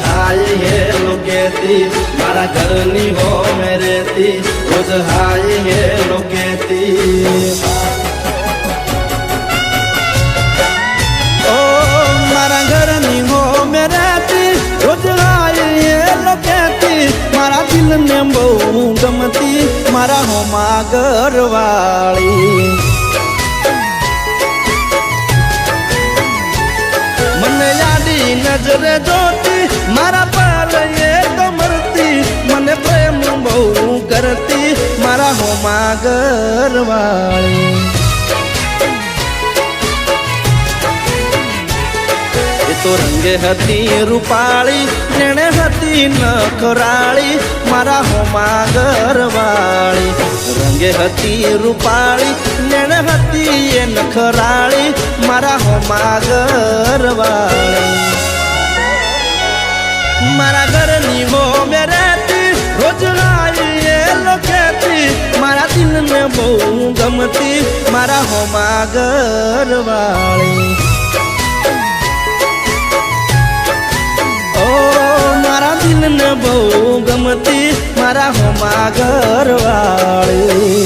Hi hello કહેતી, મારા ઘરની હો મેં રહેતી, રોજ હાય હેલો કહેતી. ઓ મારા ઘરની હો મેં રહેતી, રોજ હાય હેલો કહેતી, મારા દિલને બહુ ગમતી, મારા હોમાં ઘરવાળી. મને યાદી નજરે જોતી, મારા પર એ તો મરતી, મને પ્રેમ બહુ કરતી, મારા હોમાં ઘરવાળી. એ તો રંગે હતી રૂપાળી, જેણે હતી નખરાળી, મારા હોમાં ઘરવાળી. રંગે હતી રૂપાળી, જેણે હતી એ નખરાળી, મારા હોમાં ઘરવાળી. મારા ઘરની હો મેં રહેતી, રોજ હાય હેલો કહેતી, મારા દિલને બહુ ગમતી, મારા હોમાં ઘરવાળી. મારા દિલને બહુ ગમતી, મારા હોમાં ઘરવાળી.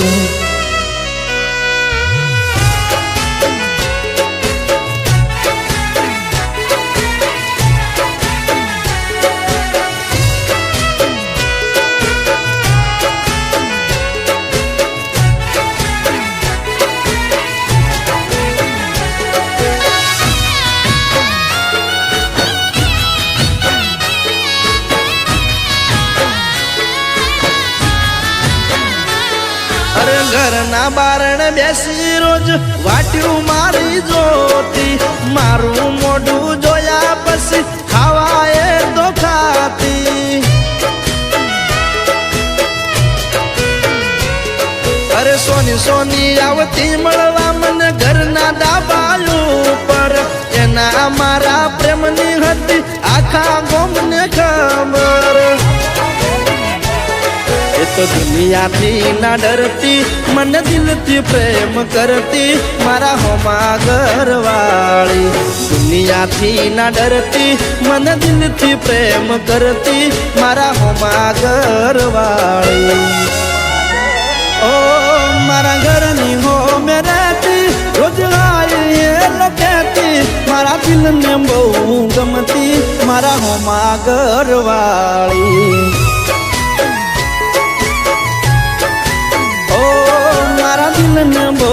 ઘરના બારણે બેસી રોજ વાટ્યું મારી જોતી, મારું મોઢું જોયા પછી ખાવા એ તો ખાતી. અરે સોની સોની આવતી મળવા મને ઘરના ડાબાયું પર, એના મારા પ્રેમની હતી આખા ગોમને ખબર. એ તો દુનિયાથી ના ડરતી, મને દિલથી પ્રેમ કરતી, મારા હોમાં ઘરવાળી. દુનિયાથી ના ડરતી, મને દિલથી પ્રેમ કરતી, મારા હોમાં ઘરવાળી. ઓ મારા ઘરની હો મેં રહેતી, રોજ હાય હેલો કહેતી, મારા દિલને બહુ ગમતી, મારા હોમાં ઘરવાળી. મારા દિલને બહુ